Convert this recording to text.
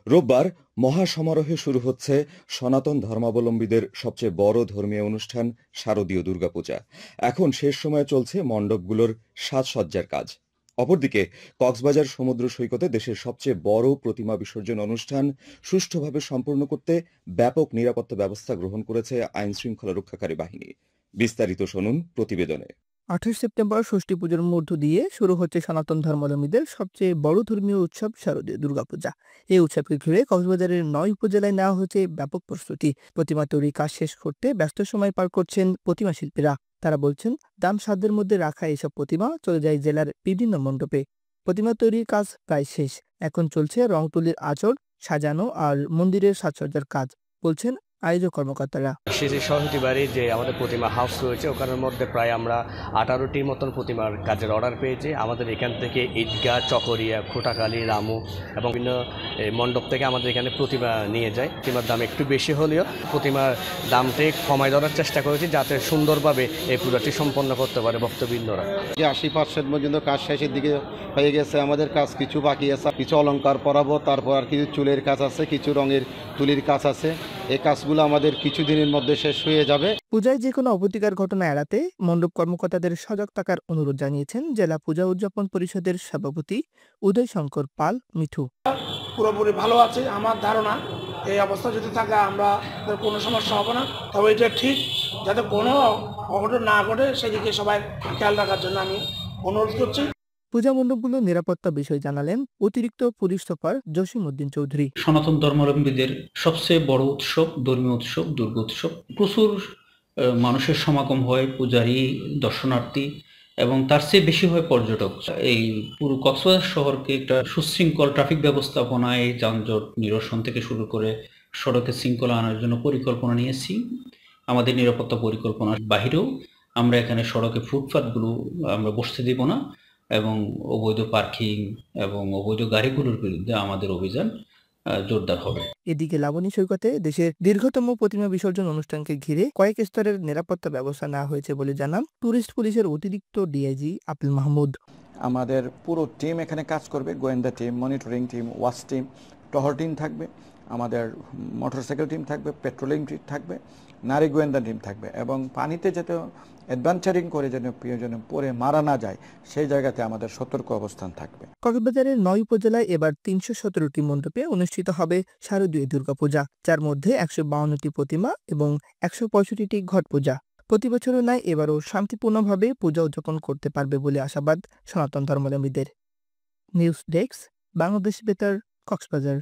রোববার মহাসমারোহে শুরু হচ্ছে সনাতন ধর্মাবলম্বীদের সবচেয়ে বড় ধর্মীয় অনুষ্ঠান শারদীয় দুর্গাপূজা। এখন শেষ সময়ে চলছে মণ্ডপগুলোর সাজসজ্জার কাজ। অপরদিকে কক্সবাজার সমুদ্র সৈকতে দেশের সবচেয়ে বড় প্রতিমা বিসর্জন অনুষ্ঠান সুষ্ঠুভাবে সম্পন্ন করতে ব্যাপক নিরাপত্তা ব্যবস্থা গ্রহণ করেছে আইনশৃঙ্খলা রক্ষাকারী বাহিনী। বিস্তারিত শুনুন প্রতিবেদনে। 28 সেপ্টেম্বর ষষ্ঠী পুজোর মধ্য দিয়ে শুরু হচ্ছে সনাতন ধর্মাবলম্বীদের সবচেয়ে বড় ধর্মীয় উৎসব শারদীয় দুর্গাপূজা। এই উৎসবকে ঘিরে কক্সবাজারের 9 উপজেলায় নেওয়া হয়েছে ব্যাপক প্রস্তুতি। প্রতিমা তৈরির কাজ শেষ করতে ব্যস্ত সময় পার করছেন প্রতিমা শিল্পীরা। তারা বলছেন, দাম সাধ্যের মধ্যে রাখা এইসব প্রতিমা চলে যায় জেলার বিভিন্ন মণ্ডপে। প্রতিমা তৈরির কাজ প্রায় শেষ। এখন চলছে রং তুলির আঁচড় সাজানো আর মন্দিরের সাজসজ্জার কাজ, বলছেন আয়োজক কর্মকর্তারা। সিসি সমিতি বাড়ি যে আমাদের প্রতিমা হাউস রয়েছে, ওখানের মধ্যে প্রায় আমরা 18টির মতন প্রতিমার কাজের অর্ডার পেয়েছি। আমাদের এখান থেকে ঈদগাহ, চকরিয়া, খোটাকালী, রামু এবং বিভিন্ন মণ্ডপ থেকে আমাদের এখানে প্রতিমা নিয়ে যায়। প্রতিমার দাম একটু বেশি হলেও প্রতিমার দামটি কমায় ধরার চেষ্টা করেছি, যাতে সুন্দরভাবে এই পূজাটি সম্পন্ন করতে পারে ভক্তবৃন্দরা। 80% পর্যন্ত কাজ শেষের দিকে হয়ে গেছে। আমাদের কাজ কিছু বাকি আছে, কিছু অলংকার পরাবো, তারপর আর কিছু চুলের কাজ আছে, কিছু রঙের তুলির কাজ আছে। এই কাজগুলো আমাদের কিছুদিনের মধ্যে শেষ হয়ে যাবে। পূজায় যে কোনো অপ্রীতিকর ঘটনা এড়াতে মণ্ডপ কর্মকর্তাদের সজাগ থাকার অনুরোধ জানিয়েছেন জেলা পূজা উদযাপন পরিষদের সভাপতি উদয় শঙ্কর পাল মিঠু। পুরোপুরি ভালো আছে আমার ধারণা। এই অবস্থা যদি থাকে আমরা কোনো সমস্যা হবে না। তবে এটা ঠিক যাতে কোনো অঘটন না ঘটে সেদিকে সবাই খেয়াল রাখার জন্য আমি অনুরোধ করছি। পূজা মণ্ডপগুলো নিরাপত্তা বিষয় জানালেন অতিরিক্ত পুলিশ সুপার জসিম উদ্দিন চৌধুরী। সনাতন ধর্মাবলম্বীদের সবচেয়ে বড় উৎসব, ধর্মীয় উৎসব দুর্গোৎসব। প্রচুর মানুষের সমাগম হয়, পূজারী, দর্শনার্থী এবং তার চেয়ে বেশি হয় পর্যটক। এই পুরো কক্সবাজার শহরকে একটা সুশৃঙ্খল ট্রাফিক ব্যবস্থাপনায়, যানজট নিরসন থেকে শুরু করে সড়কে শৃঙ্খলা আনার জন্য পরিকল্পনা নিয়েছি। আমাদের নিরাপত্তা পরিকল্পনার বাহিরেও আমরা এখানে সড়কে ফুটপাতগুলো আমরা বসতে দেব না এবং অবৈধ পার্কিং এবং অবৈধ গাড়িগুলোর বিরুদ্ধে আমাদের অভিযান জোরদার হবে। এদিকে লাবণী সৈকতে দেশের দীর্ঘতম প্রতিমা বিসর্জন অনুষ্ঠানকে ঘিরে কয়েক স্তরের নিরাপত্তা ব্যবস্থা নেওয়া হয়েছে বলে জানান টুরিস্ট পুলিশের অতিরিক্ত ডিআইজি আব্দুল মাহমুদ। আমাদের পুরো টিম এখানে কাজ করবে, গোয়েন্দা team, monitoring team, watch team, টহল টিম থাকবে, আমাদের মোটরসাইকেল টিম থাকবে, পেট্রোলিং টিম থাকবে, নারী গোয়েন্দা টিম থাকবে এবং পানিতে যাতে অ্যাডভেঞ্চারিং করে যেন প্রিয়জনে পরে মারা না যায় সেই জায়গাতে আমাদের সতর্ক অবস্থান থাকবে। কক্সবাজারের 9 উপজেলায় এবার 317টি মণ্ডপে অনুষ্ঠিত হবে শারদীয় দুর্গাপূজা, যার মধ্যে 152টি প্রতিমা এবং 165টি ঘট পূজা। প্রতি বছরের ন্যায় এবারও শান্তিপূর্ণভাবে পূজা উদযাপন করতে পারবে বলে আশাবাদ সনাতন ধর্মাবলম্বীদের। নিউজ ডেস্ক, বাংলাদেশ বেতার, কক্সবাজার।